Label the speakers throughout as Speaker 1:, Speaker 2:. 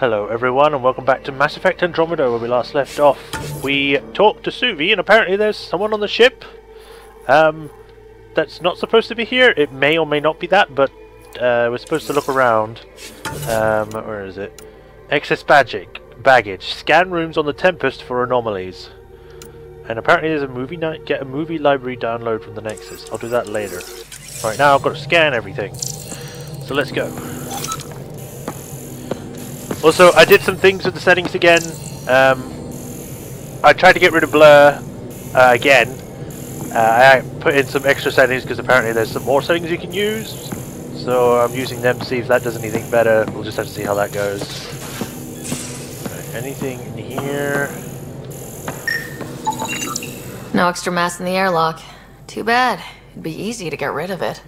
Speaker 1: Hello everyone and welcome back to Mass Effect Andromeda, where we last left off. We talked to Suvi and apparently there's someone on the ship that's not supposed to be here. It may or may not be that, but we're supposed to look around. Where is it? Excess baggage. Scan rooms on the Tempest for anomalies. And apparently there's a movie night. Get a movie library download from the Nexus. I'll do that later. Right now I've got to scan everything. So let's go. Also, I did some things with the settings again. I tried to get rid of blur again. I put in some extra settings because apparently there's some more settings you can use. So I'm using them to see if that does anything better. We'll just have to see how that goes. Right, anything in here?
Speaker 2: No extra mass in the airlock. Too bad. It'd be easy to get rid of it.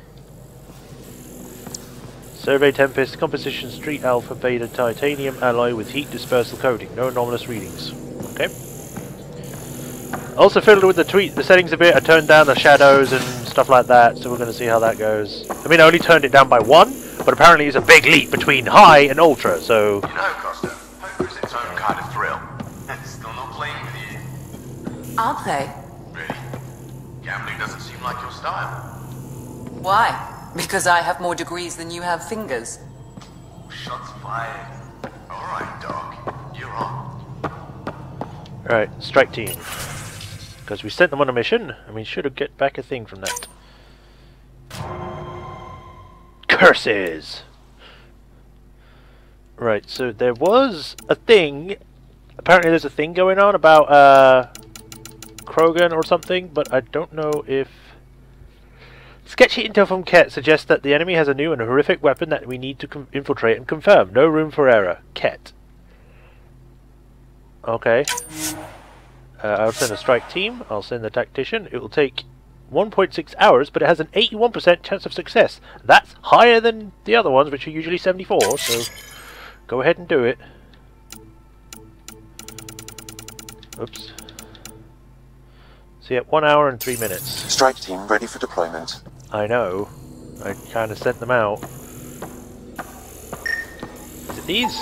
Speaker 1: Survey Tempest, composition Street Alpha Beta titanium alloy with heat dispersal coating. No anomalous readings. Okay. Also fiddled with the settings a bit. I turned down the shadows and stuff like that, so we're going to see how that goes. I mean, I only turned it down by 1, but apparently it's a big leap between high and ultra, so...
Speaker 3: You know, Costa, poker's its own kind of thrill. And still not playing with you.
Speaker 4: I'll play.
Speaker 3: Really? Gambling doesn't seem like your style.
Speaker 4: Why? Because I have more degrees than you have fingers.
Speaker 3: Shots fired. Alright, Doc. You're on.
Speaker 1: Alright, strike team. Because we sent them on a mission, and we should have get back a thing from that. Curses! Right, so there was a thing. Apparently there's a thing going on about Krogan or something, but I don't know if... Sketchy intel from Ket suggests that the enemy has a new and horrific weapon that we need to infiltrate and confirm. No room for error. Ket. Okay. I'll send a strike team. I'll send the tactician. It will take 1.6 hours, but it has an 81% chance of success. That's higher than the other ones, which are usually 74, so go ahead and do it. Oops. So yeah, 1 hour and 3 minutes.
Speaker 5: Strike team ready for deployment.
Speaker 1: I know. I kind of sent them out. Is it these?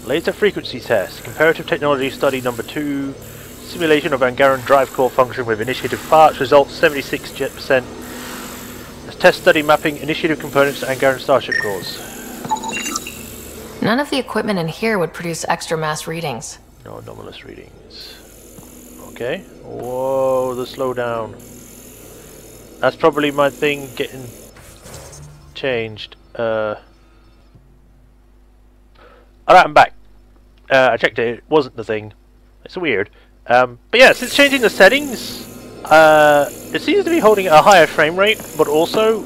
Speaker 1: Laser frequency test. Comparative technology study number 2. Simulation of Angaran drive core function with initiative parts. Results 76%. Test study mapping initiative components to Angaran starship cores.
Speaker 2: None of the equipment in here would produce extra mass readings.
Speaker 1: No anomalous readings. Okay. Whoa, the slowdown. That's probably my thing getting changed. Alright, I'm back. I checked it. It wasn't the thing. It's weird. But yeah, since changing the settings, it seems to be holding a higher frame rate, but also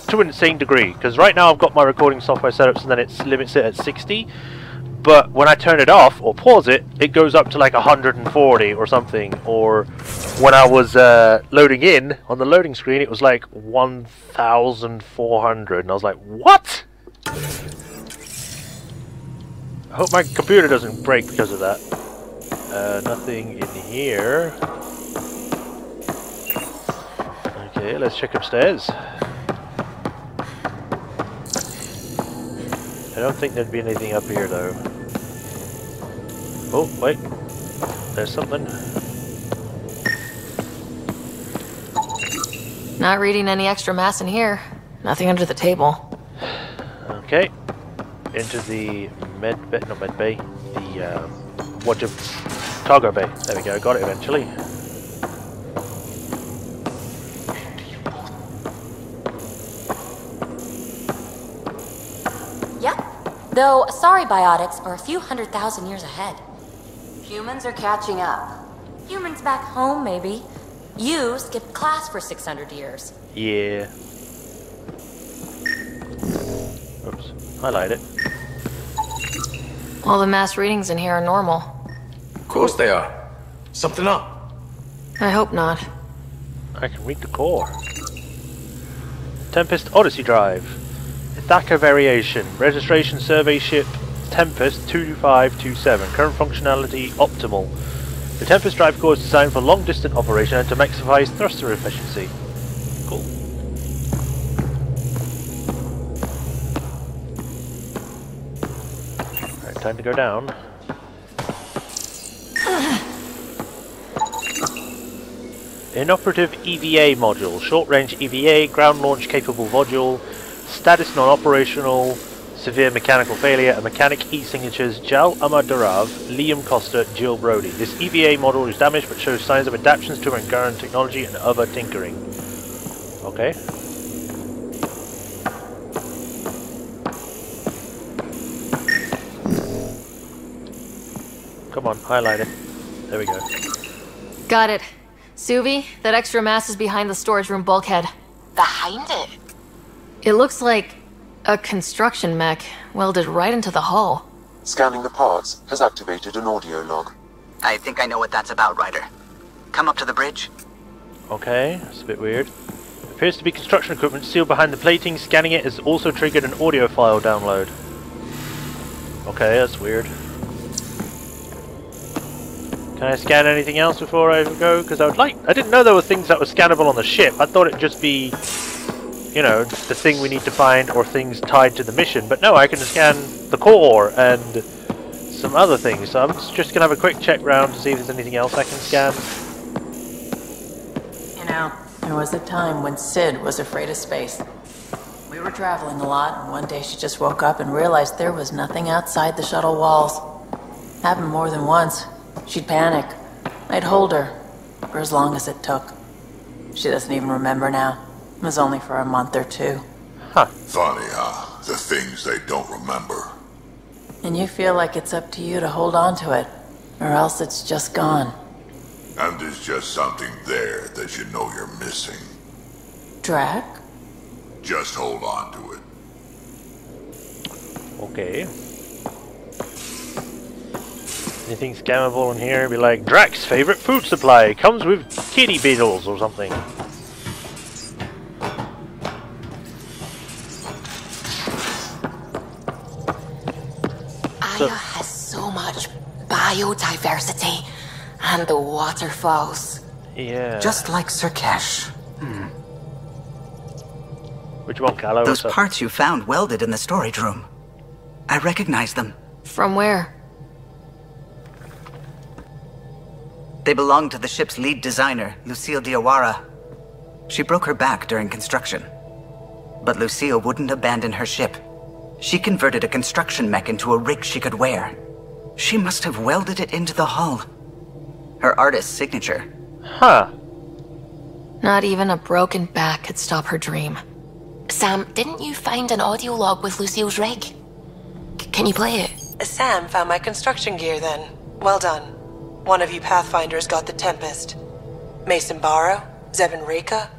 Speaker 1: to an insane degree. Because right now I've got my recording software set up so then it limits it at 60. But when I turn it off or pause it, it goes up to like 140 or something. Or when I was loading in on the loading screen, it was like 1,400, and I was like, "What?" I hope my computer doesn't break because of that. Nothing in here. Okay, let's check upstairs. I don't think there'd be anything up here though. Oh, wait. There's something.
Speaker 2: Not reading any extra mass in here. Nothing under the table.
Speaker 1: Okay. Into the med bay, not med bay. The cargo bay. There we go, got it eventually.
Speaker 6: Yep. Though, sorry biotics are a few 100,000 years ahead.
Speaker 4: Humans are catching up.
Speaker 6: Humans back home, maybe. You skipped class for 600 years.
Speaker 1: Yeah. Oops. Highlight it.
Speaker 2: All the mass readings in here are normal.
Speaker 7: Of course they are. Something up.
Speaker 2: I hope not.
Speaker 1: I can read the core. Tempest Odyssey Drive. Ithaca Variation. Registration Survey Ship Tempest 2527. Current functionality optimal. The Tempest drive core is designed for long distance operation and to maximize thruster efficiency. Cool. time to go down. Inoperative EVA module. Short-range EVA, ground launch capable module. Status non-operational. Severe mechanical failure. A mechanic e-signatures. Jal Amadarav, Liam Costa, Jill Brody. This EVA module is damaged but shows signs of adaptations to Angaran technology and other tinkering. Okay. Come on, highlight it. There we go.
Speaker 2: Got it. Suvi, that extra mass is behind the storage room bulkhead.
Speaker 6: Behind it?
Speaker 2: It looks like a construction mech welded right into the hull.
Speaker 5: Scanning the parts has activated an audio log.
Speaker 8: I think I know what that's about, Ryder. Come up to the bridge.
Speaker 1: Okay, that's a bit weird. Appears to be construction equipment sealed behind the plating. Scanning it has also triggered an audio file download. Okay, that's weird. Can I scan anything else before I go? Because I didn't know there were things that were scannable on the ship. I thought it'd just be, you know, the thing we need to find or things tied to the mission. But no, I can scan the core and some other things. So I'm just going to have a quick check round to see if there's anything else I can scan.
Speaker 4: You know, there was a time when Sid was afraid of space. We were traveling a lot, and one day she just woke up and realized there was nothing outside the shuttle walls. Happened more than once. She'd panic. I'd hold her, for as long as it took. She doesn't even remember now. It was only for a month or two.
Speaker 1: Huh.
Speaker 9: Funny, huh? The things they don't remember.
Speaker 4: And you feel like it's up to you to hold on to it, or else it's just gone.
Speaker 9: And there's just something there that you know you're missing.
Speaker 4: Drac?
Speaker 9: Just hold on to it.
Speaker 1: Okay. Anything scammable in here? Be like, Drac's favorite food supply comes with kitty beetles or something.
Speaker 6: Aya has so much biodiversity and the waterfalls.
Speaker 1: Yeah.
Speaker 8: Just like Sirkesh.
Speaker 1: Which one, Callow?
Speaker 8: Those parts you found welded in the storage room. I recognize them.
Speaker 2: From where?
Speaker 8: They belong to the ship's lead designer, Lucille Diawara. She broke her back during construction. But Lucille wouldn't abandon her ship. She converted a construction mech into a rig she could wear. She must have welded it into the hull. Her artist's signature.
Speaker 1: Huh.
Speaker 2: Not even a broken back could stop her dream.
Speaker 6: Sam, didn't you find an audio log with Lucille's rig? Can you play it?
Speaker 10: Sam found my construction gear then. Well done. One of you Pathfinders got the Tempest. Mason Barrow, Zevin Reka,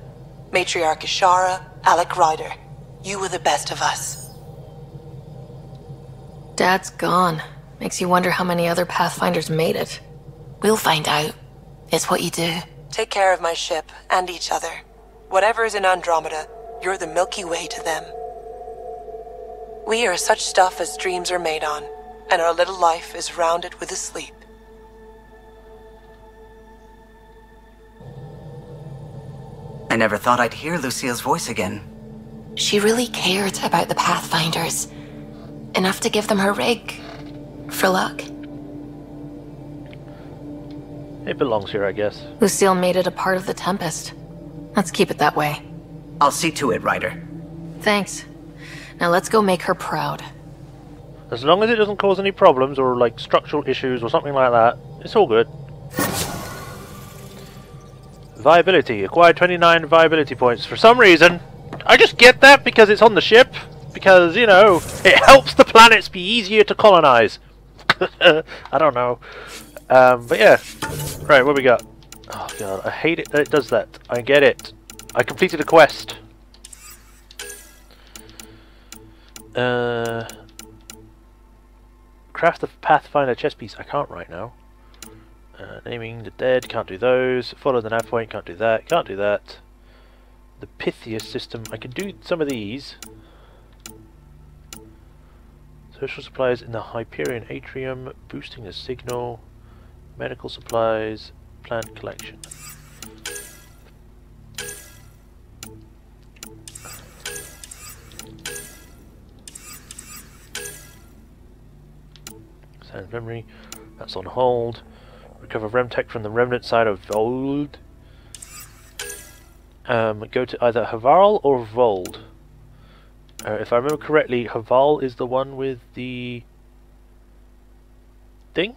Speaker 10: Matriarch Ishara, Alec Ryder. You were the best of us.
Speaker 2: Dad's gone. Makes you wonder how many other Pathfinders made it.
Speaker 6: We'll find out. It's what you do.
Speaker 10: Take care of my ship and each other. Whatever is in Andromeda, you're the Milky Way to them. We are such stuff as dreams are made on, and our little life is rounded with a sleep.
Speaker 8: I never thought I'd hear Lucille's voice again.
Speaker 6: She really cared about the Pathfinders. Enough to give them her rig. For luck.
Speaker 1: It belongs here, I guess.
Speaker 2: Lucille made it a part of the Tempest. Let's keep it that way.
Speaker 8: I'll see to it, Ryder.
Speaker 2: Thanks. Now let's go make her proud.
Speaker 1: As long as it doesn't cause any problems or like structural issues or something like that, it's all good. Viability. Acquired 29 viability points. For some reason, I just get that because it's on the ship. Because, you know, it helps the planets be easier to colonize. I don't know. But yeah. Right, what we got? Oh god, I hate it that it does that. I get it. I completed a quest. Craft the Pathfinder chess piece. I can't right now. Naming the dead. Can't do those. Follow the nav point. Can't do that. Can't do that. The Pythias system. I can do some of these. Social supplies in the Hyperion Atrium. Boosting the signal. Medical supplies. Plant collection. Sans memory. That's on hold. Recover Remtech from the remnant side of Vold. Go to either Havarl or Vold. If I remember correctly, Haval is the one with the thing?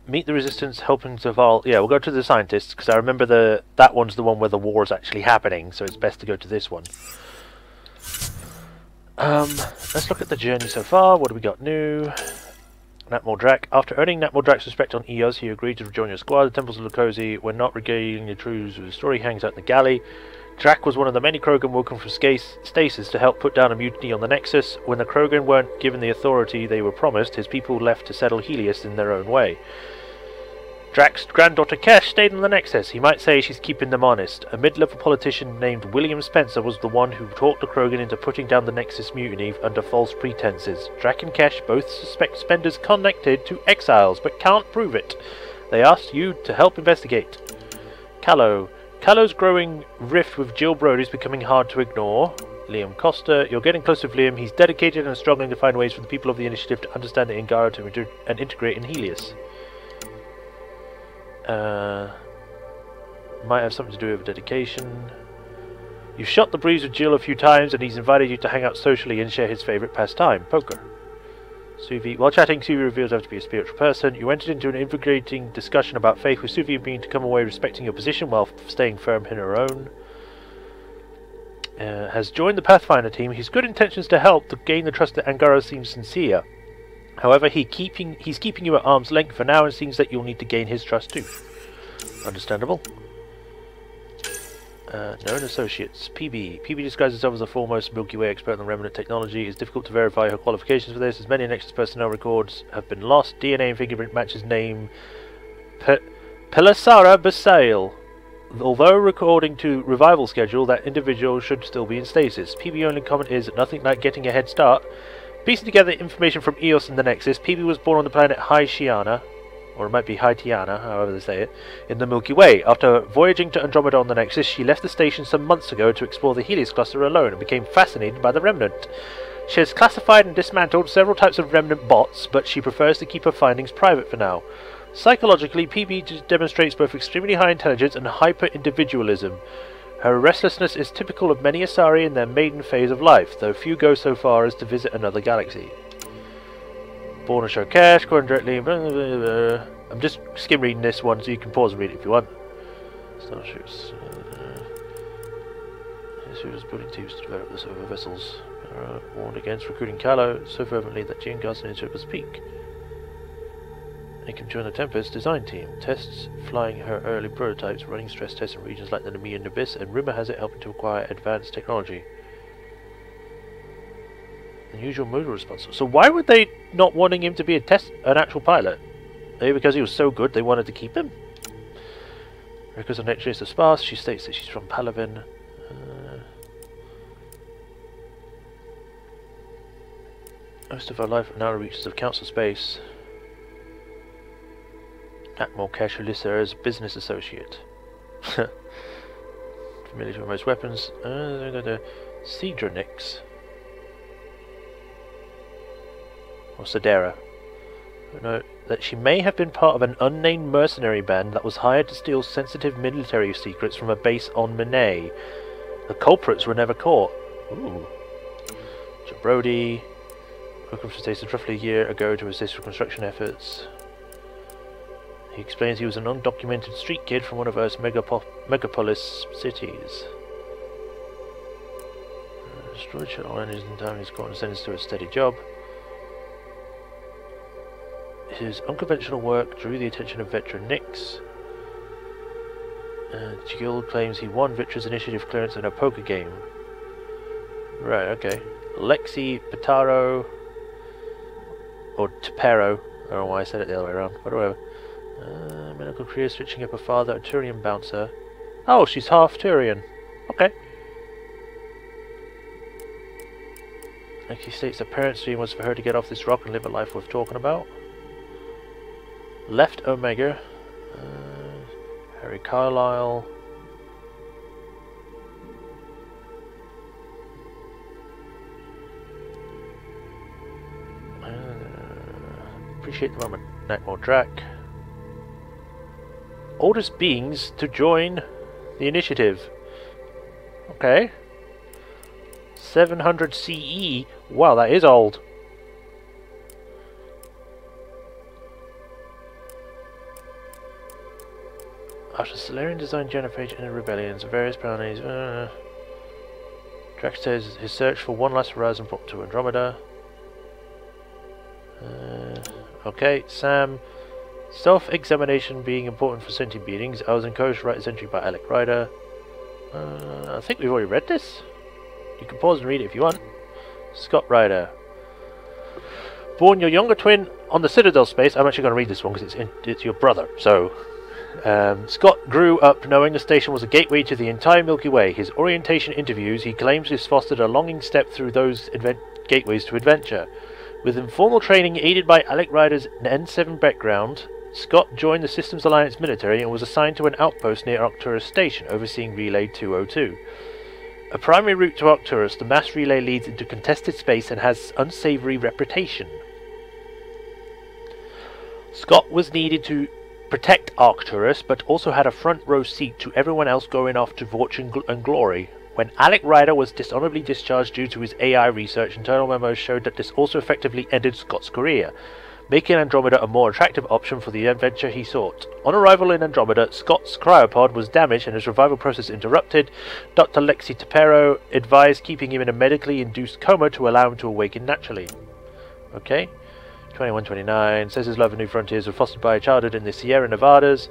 Speaker 1: Meet the resistance, helping Haval. Yeah, we'll go to the scientists, because I remember that one's the one where the war is actually happening, so it's best to go to this one. Let's look at the journey so far. What do we got new? Natmordrak. After earning Natmordrak's respect on Eos, he agreed to rejoin your squad. The temples of Lukosi were not regaling the truths of the story hangs out in the galley. Drak was one of the many Krogan woken from stasis to help put down a mutiny on the Nexus. When the Krogan weren't given the authority they were promised, his people left to settle Helios in their own way. Drak's granddaughter Kesh stayed on the Nexus. He might say she's keeping them honest. A mid-level politician named William Spencer was the one who talked the Krogan into putting down the Nexus mutiny under false pretenses. Drak and Kesh both suspect Spencer's connected to exiles, but can't prove it. They asked you to help investigate. Callow. Callow's growing rift with Jill Brody is becoming hard to ignore. Liam Costa. You're getting close with Liam. He's dedicated and struggling to find ways for the people of the initiative to understand the Ingara and integrate in Helios. Might have something to do with dedication. You've shot the breeze with Jill a few times and he's invited you to hang out socially and share his favourite pastime, poker. Suvi. While chatting, Suvi reveals her to be a spiritual person. You entered into an invigorating discussion about faith with Suvi being to come away respecting your position while staying firm in her own. Has joined the Pathfinder team. His good intentions to help to gain the trust that Angara seems sincere. However, he's keeping you at arm's length for now and seems that you'll need to gain his trust too. Understandable. Known associates. PB. PB describes herself as the foremost Milky Way expert on remnant technology. It's difficult to verify her qualifications for this, as many Nexus personnel records have been lost. DNA and fingerprint matches name Pelasara Basail. Although according to revival schedule, that individual should still be in stasis. PB only comment is nothing like getting a head start. Piecing together information from Eos and the Nexus, PB was born on the planet Haitiana, or it might be Haitiana, however they say it, in the Milky Way. After voyaging to Andromeda on the Nexus, she left the station some months ago to explore the Helios cluster alone and became fascinated by the Remnant. She has classified and dismantled several types of Remnant bots, but she prefers to keep her findings private for now. Psychologically, PB demonstrates both extremely high intelligence and hyper-individualism. Her restlessness is typical of many Asari in their maiden phase of life, though few go so far as to visit another galaxy. Born to show cash, going directly. Blah, blah, blah, blah. I'm just skim reading this one, so you can pause and read it if you want. Starships. Who was building teams to develop the server vessels. Warned against recruiting Callow so fervently that Jean Garson into his peak. He can join the Tempest design team. Tests flying her early prototypes, running stress tests in regions like the Nemean Abyss, and rumor has it helping to acquire advanced technology. Unusual motor response. So why would they not wanting him to be an actual pilot? Maybe because he was so good they wanted to keep him? Because of nature is the sparse, she states that she's from Palavin. Most of her life now reaches of council space. Atmore Cash Alyssa as business associate. Familiar with most weapons. Cedronix. Or Sedera. No, that she may have been part of an unnamed mercenary band that was hired to steal sensitive military secrets from a base on Menai. The culprits were never caught. Ooh. Brody. Welcome to stasis roughly a year ago to assist with construction efforts. He explains he was an undocumented street kid from one of Earth's megapolis cities. Destroyed shuttle engines in time he's caught and sentenced to a steady job. His unconventional work drew the attention of veteran Nix. Guild claims he won Vitra's initiative clearance in a poker game. Right, okay. Lexi Petaro. Or Tepero. I don't know why I said it the other way around, but whatever. Medical career switching up her father, a Turian bouncer. Oh, she's half Turian. Okay. Like he states, the parents' dream was for her to get off this rock and live a life worth talking about. Left Omega. Harry Carlyle. Appreciate the moment. Nightmare Drac. Oldest beings to join the initiative. Okay. 700 CE. Wow, that is old. After Solarian designed genophage and rebellions, various brownies. Drax says his search for one last horizon brought to Andromeda. Okay, Sam. Self-examination being important for sentient beings. I was encouraged to write this entry by Alec Ryder. I think we've already read this. You can pause and read it if you want. Scott Ryder. Born your younger twin on the Citadel space. I'm actually going to read this one because it's your brother. So, Scott grew up knowing the station was a gateway to the entire Milky Way. His orientation interviews, he claims, has fostered a longing step through those gateways to adventure. With informal training aided by Alec Ryder's N7 background, Scott joined the Systems Alliance military and was assigned to an outpost near Arcturus Station, overseeing Relay 202. A primary route to Arcturus, the mass relay leads into contested space and has unsavory reputation. Scott was needed to protect Arcturus, but also had a front row seat to everyone else going off to fortune and glory. When Alec Ryder was dishonorably discharged due to his AI research, internal memos showed that this also effectively ended Scott's career, making Andromeda a more attractive option for the adventure he sought. On arrival in Andromeda, Scott's cryopod was damaged and his revival process interrupted. Dr. Lexi Tapero advised keeping him in a medically induced coma to allow him to awaken naturally. Okay. 2129 says his love of New Frontiers was fostered by a childhood in the Sierra Nevadas.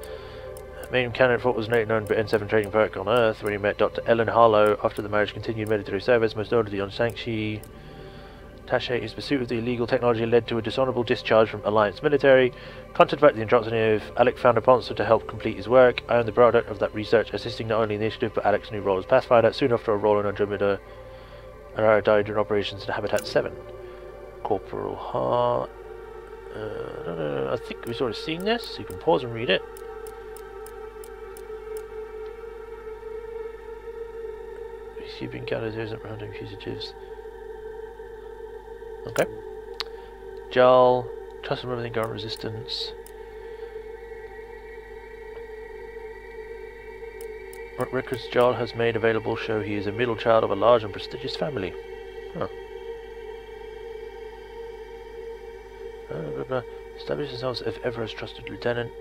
Speaker 1: Main candidate for what was later known as N7 trading perk on Earth, when he met Dr. Ellen Harlow. After the marriage, continued military service, most notably on Shang-Chi. Taché, his pursuit of the illegal technology led to a dishonorable discharge from Alliance military. Contacted by the Androxinative, Alec found a sponsor to help complete his work. I am the product of that research, assisting not only the initiative but Alec's new role as Pathfinder. Soon after a role in Andromeda, Sara died in operations in Habitat 7. Corporal Hart. I think we've sort of seen this, so you can pause and read it. Receiving encounters isn't rounding fugitives. Okay. Jarl, trust and everything guard resistance. What records Jarl has made available show he is a middle child of a large and prestigious family. Huh. Established themselves as Efvra's trusted lieutenant.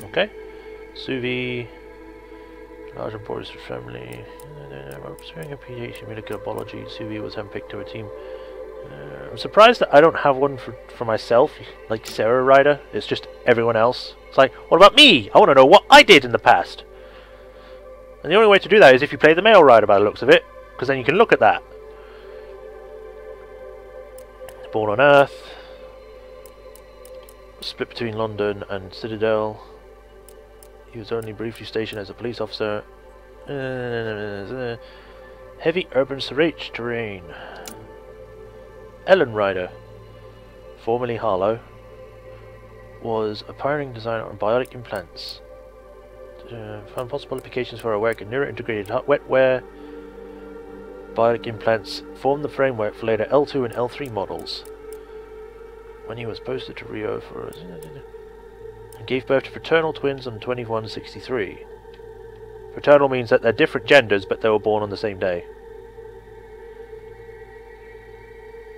Speaker 1: Okay. Suvi, large and boarders for family. Pursuing a PhD in medical biology, Suvi was handpicked to a team. I'm surprised that I don't have one for myself, like Sara Ryder. It's just everyone else. It's like, what about me? I want to know what I did in the past. And the only way to do that is if you play the male Ryder by the looks of it, because then you can look at that. Born on Earth. Split between London and Citadel. He was only briefly stationed as a police officer. Heavy urban serrage terrain. Ellen Ryder, formerly Harlow, was a pioneering designer on biotic implants. Found possible applications for her work in neuro-integrated wetware. Biotic implants formed the framework for later L2 and L3 models. When he was posted to Rio for and gave birth to fraternal twins on 2163. Fraternal means that they're different genders, but they were born on the same day.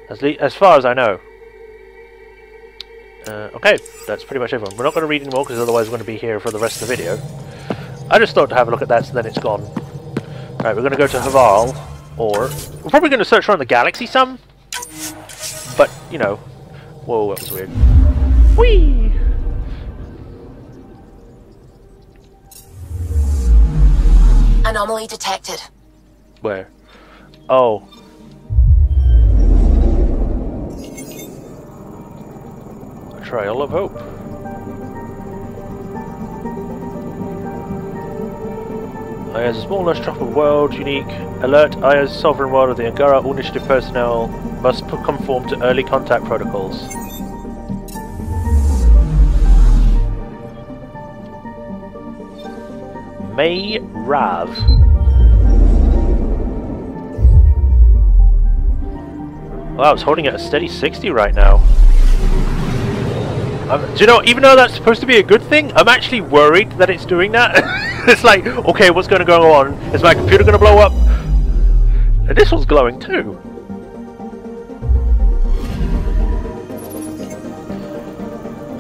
Speaker 1: As far as I know. Okay, that's pretty much everyone. We're not going to read anymore because otherwise we're going to be here for the rest of the video. I just thought to have a look at that, so then it's gone. Right, we're going to go to Haval, or we're probably going to search around the galaxy some. But you know, whoa, that was weird. Whee!
Speaker 6: Anomaly detected.
Speaker 1: Where? Oh. A trail of hope. Aya's a small, less tropical world, unique. Alert, Aya's sovereign world of the Angara. All initiative personnel must conform to early contact protocols. May Rav. Wow, it's holding at a steady 60 right now. Do you know, even though that's supposed to be a good thing, I'm actually worried that it's doing that. It's like, okay, what's going to go on? Is my computer going to blow up? And this one's glowing too.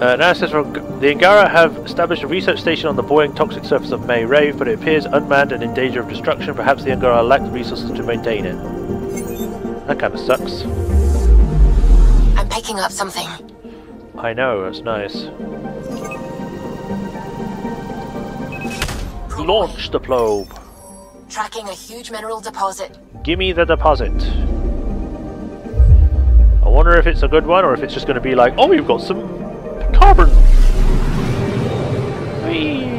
Speaker 1: Now it says the Angara have established a research station on the buoyant toxic surface of May Rave, but it appears unmanned and in danger of destruction. Perhaps the Angara lack the resources to maintain it. That kind of sucks.
Speaker 6: I'm picking up something.
Speaker 1: I know, that's nice. Launch the probe.
Speaker 6: Tracking a huge mineral deposit.
Speaker 1: Gimme the deposit. I wonder if it's a good one or if it's just going to be like, oh, we've got some carbon. Whee.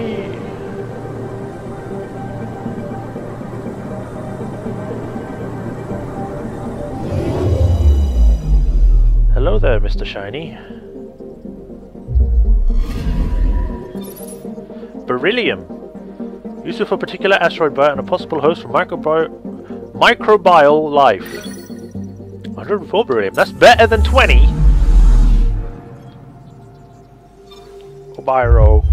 Speaker 1: Hello there, Mr. Shiny. Beryllium. Useful for particular asteroid bite and a possible host for microbial life. 104 beryllium. That's better than 20. Biro.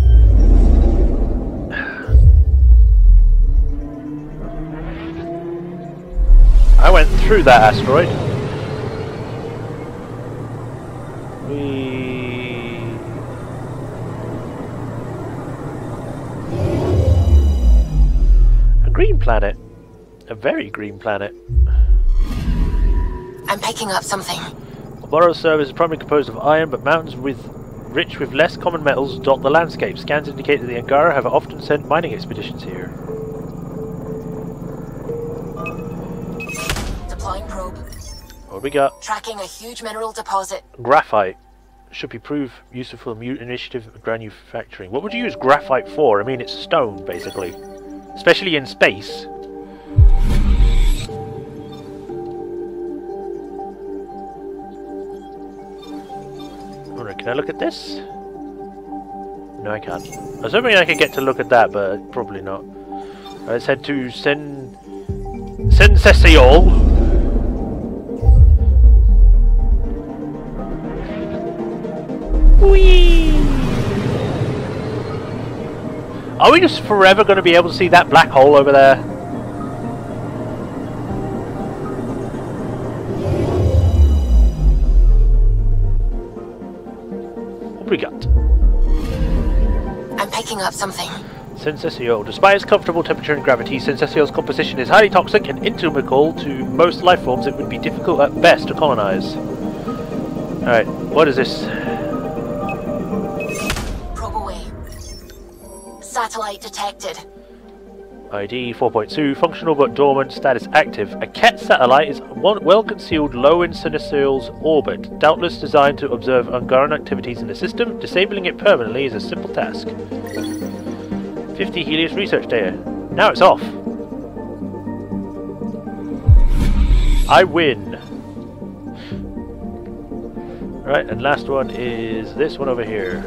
Speaker 1: I went through that asteroid. A green planet. A very green planet.
Speaker 6: I'm picking up something.
Speaker 1: Boro's surface is primarily composed of iron, but mountains rich with less common metals dot the landscape. Scans indicate that the Angara have often sent mining expeditions here.
Speaker 6: Deploying probe.
Speaker 1: What we got?
Speaker 6: Tracking a huge mineral deposit.
Speaker 1: Graphite. Should be prove useful for mute initiative manufacturing. What would you use graphite for? I mean, it's stone, basically. Especially in space. Can I look at this? No, I can't. I was hoping I could get to look at that, but probably not. Let's head to Sensesiol. Whee! Are we just forever going to be able to see that black hole over there? What we got?
Speaker 6: I'm picking up something.
Speaker 1: Sensesiol. Despite its comfortable temperature and gravity, Sensesiol's composition is highly toxic and inimical to most life forms. It would be difficult at best to colonize. Alright, what is this?
Speaker 6: Probe away. Satellite detected.
Speaker 1: ID 4.2, functional but dormant, status active. A Ket satellite is one well-concealed low in Sensesiol's orbit, doubtless designed to observe Angaran activities in the system. Disabling it permanently is a simple task. 50 Helios research data. Now it's off. I win. Right, and last one is this one over here.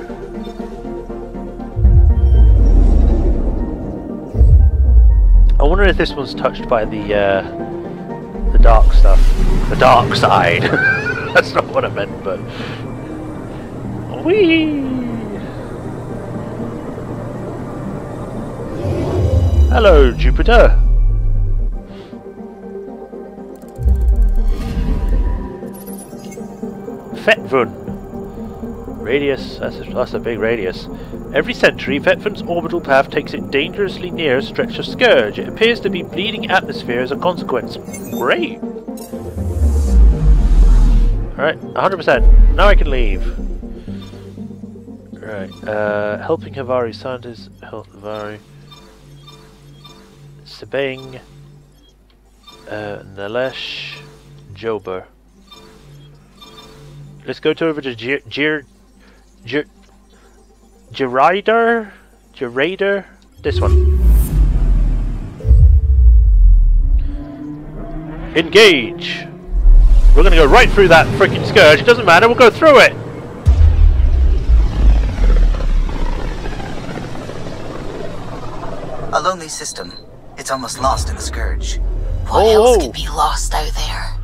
Speaker 1: I wonder if this one's touched by the dark stuff. The dark side. That's not what I meant, but... Whee! Hello, Jupiter! Fetvun. Radius, that's a big radius. Every century, Fetvun's orbital path takes it dangerously near a stretch of scourge. It appears to be bleeding atmosphere as a consequence. Great! Alright, 100%. Now I can leave. Right, helping Havari scientists, help Havari. Sabeng, Nalesh, Jober. Let's go over to Geraider, this one. Engage! We're gonna go right through that freaking scourge, it doesn't matter, we'll go through it!
Speaker 8: A lonely system. It's almost lost in the scourge.
Speaker 6: What else could be lost out there?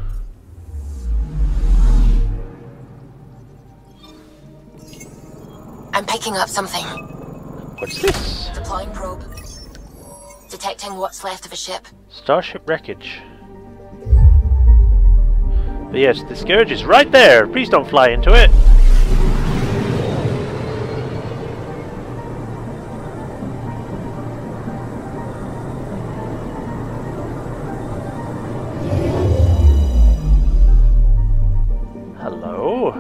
Speaker 6: picking up something.
Speaker 1: What's this?
Speaker 6: Deploying probe. Detecting what's left of a ship.
Speaker 1: Starship wreckage. But yes, the Scourge is right there. Please don't fly into it. Hello?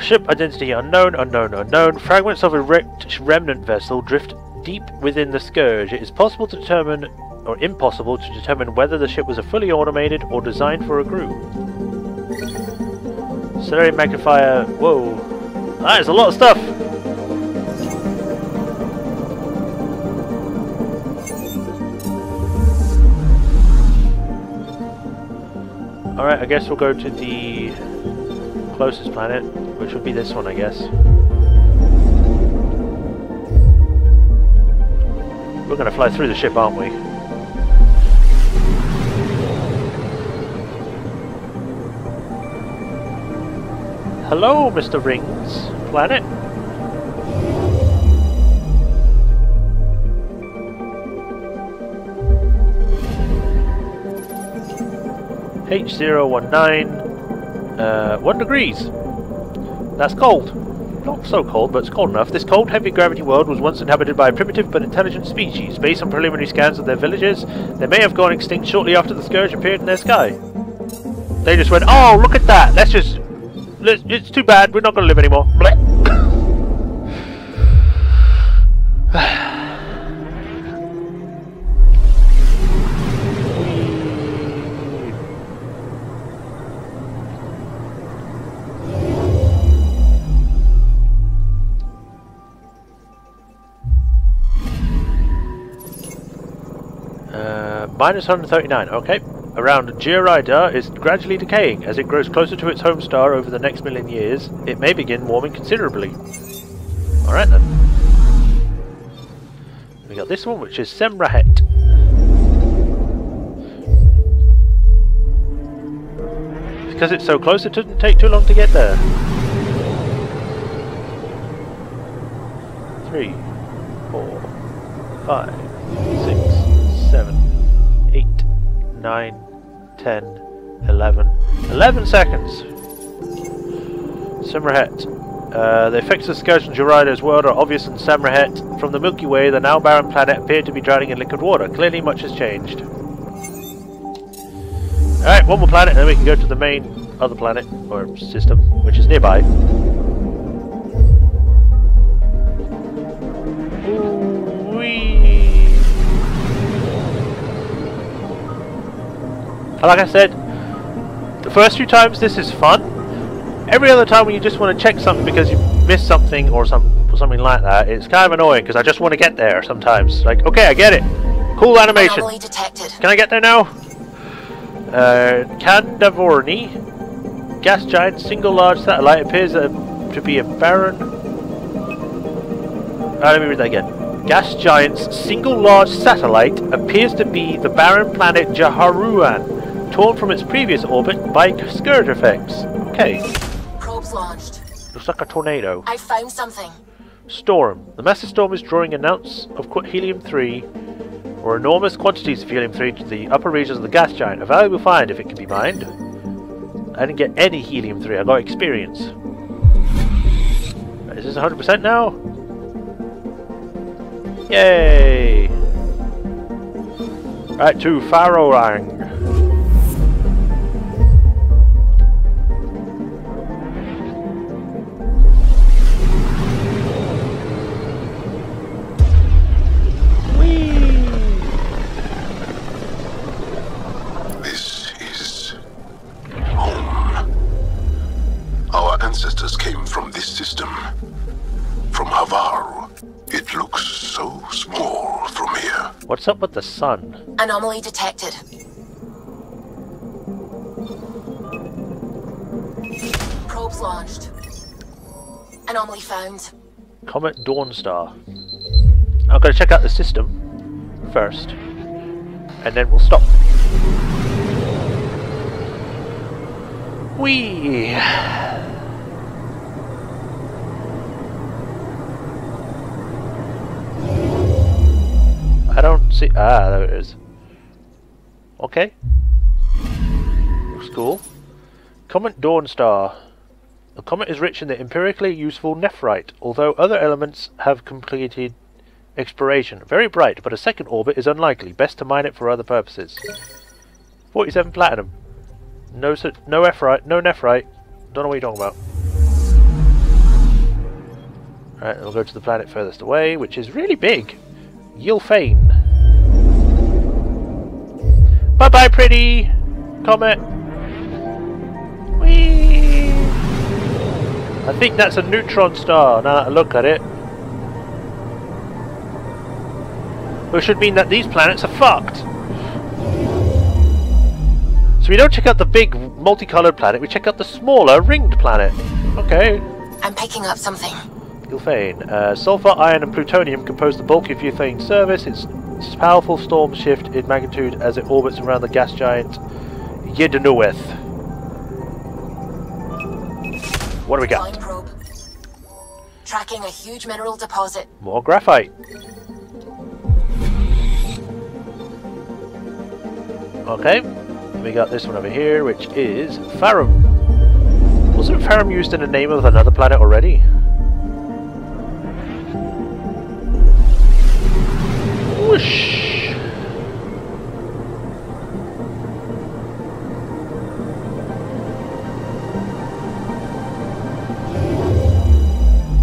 Speaker 1: Ship identity unknown, unknown, unknown. Fragments of a wrecked remnant vessel drift deep within the Scourge. It is possible to determine, or impossible to determine, whether the ship was fully automated or designed for a crew. Stellar magnifier. Whoa. That is a lot of stuff! Alright, I guess we'll go to the closest planet, which would be this one, I guess. We're gonna fly through the ship, aren't we? Hello, Mr. Rings planet. H019, 1 degrees. That's cold. Not so cold, but it's cold enough. This cold, heavy gravity world was once inhabited by a primitive but intelligent species. Based on preliminary scans of their villages, they may have gone extinct shortly after the Scourge appeared in their sky. They just went, oh, look at that! It's too bad, we're not going to live anymore. Blech. 139, okay. Around Georida is gradually decaying. As it grows closer to its home star over the next million years, it may begin warming considerably. Alright then. We got this one, which is Semrahet. Because it's so close, it doesn't take too long to get there. 3, 4, 5, 6, 7, 8, 9, 10, 11. 11 seconds! Semrahet. The effects of Scourge and Georida's world are obvious in Semrahet. From the Milky Way, the now barren planet appeared to be drowning in liquid water. Clearly much has changed. Alright, one more planet and then we can go to the main other planet, or system, which is nearby. Like I said, the first few times this is fun. Every other time when you just want to check something because you missed something or something like that, it's kind of annoying because I just want to get there sometimes. Like, okay, I get it. Cool animation. Can I get there now? Candavorni, gas giant, single large satellite, appears to be a barren. Let me read that again. Gas giant's single large satellite appears to be the barren planet Jaharuan, torn from its previous orbit by Scourge effects. Okay.
Speaker 6: Probes launched.
Speaker 1: Looks like a tornado.
Speaker 6: I found something.
Speaker 1: Storm. The massive storm is drawing an ounce of helium-3, or enormous quantities of helium-3 to the upper regions of the gas giant. A valuable find if it can be mined. I didn't get any helium-3, I got experience. Is this 100% now? Yay! Right to Farorang.
Speaker 9: This is home. Our ancestors came from this system. From Havaru. It looks so small from here.
Speaker 1: What's up with the sun?
Speaker 6: Anomaly detected. Probes launched. Anomaly found.
Speaker 1: Comet Dawnstar. I'm going to check out the system first, and then we'll stop. Whee! I don't see... Ah, there it is. Okay. Looks cool. Comet Dawnstar. The comet is rich in the empirically useful nephrite, although other elements have completed exploration. Very bright, but a second orbit is unlikely. Best to mine it for other purposes. 47 platinum. No nephrite. Don't know what you're talking about. Alright, we'll go to the planet furthest away, which is really big. Yilfane. Bye bye, pretty comet. Whee! I think that's a neutron star now that I look at it. Which should mean that these planets are fucked. So we don't check out the big multicolored planet, we check out the smaller ringed planet. Okay.
Speaker 6: I'm picking up something.
Speaker 1: Yilfane. Sulfur, iron and plutonium compose the bulk of Yilfane's surface. Its powerful storms shift in magnitude as it orbits around the gas giant Yidnueth. What do we got?
Speaker 6: Line probe. Tracking a huge mineral deposit.
Speaker 1: More graphite. Okay. We got this one over here, which is Farum. Wasn't Farum used in the name of another planet already? Whoosh!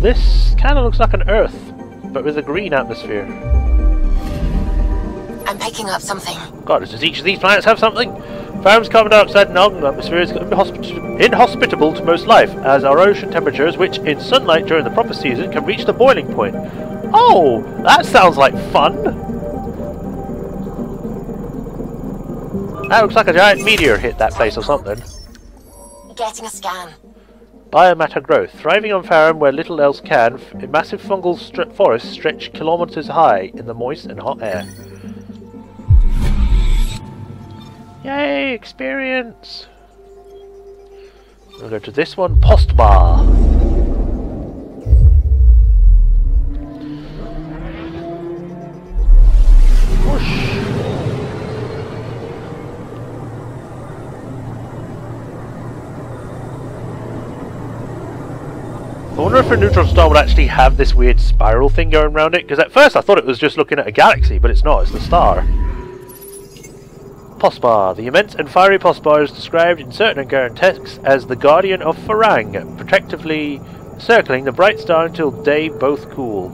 Speaker 1: This kind of looks like an Earth, but with a green atmosphere.
Speaker 6: I'm picking up something.
Speaker 1: God, does each of these planets have something? Farum's carbon dioxide and argon atmosphere is inhospitable to most life, as are ocean temperatures, which in sunlight during the proper season can reach the boiling point. Oh, that sounds like fun! That looks like a giant meteor hit that place or something.
Speaker 6: Getting a scan.
Speaker 1: Biomatter growth. Thriving on Farum where little else can, massive fungal forests stretch kilometers high in the moist and hot air. Yay, experience! We'll go to this one, Postbar. Whoosh. I wonder if a neutron star would actually have this weird spiral thing going around it, because at first I thought it was just looking at a galaxy, but it's not, it's the star. Postbar. The immense and fiery Postbar is described in certain Ungaran texts as the guardian of Farang, protectively circling the bright star until day both cool.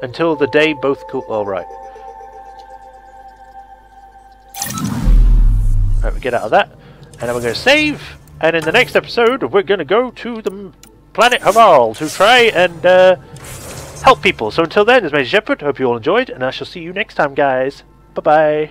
Speaker 1: Until the day both cool. Oh, right. Right, we get out of that. And then we're going to save. And in the next episode, we're going to go to the planet Haval to try and help people. So until then, this is Majorshepard. Hope you all enjoyed. And I shall see you next time, guys. Bye-bye.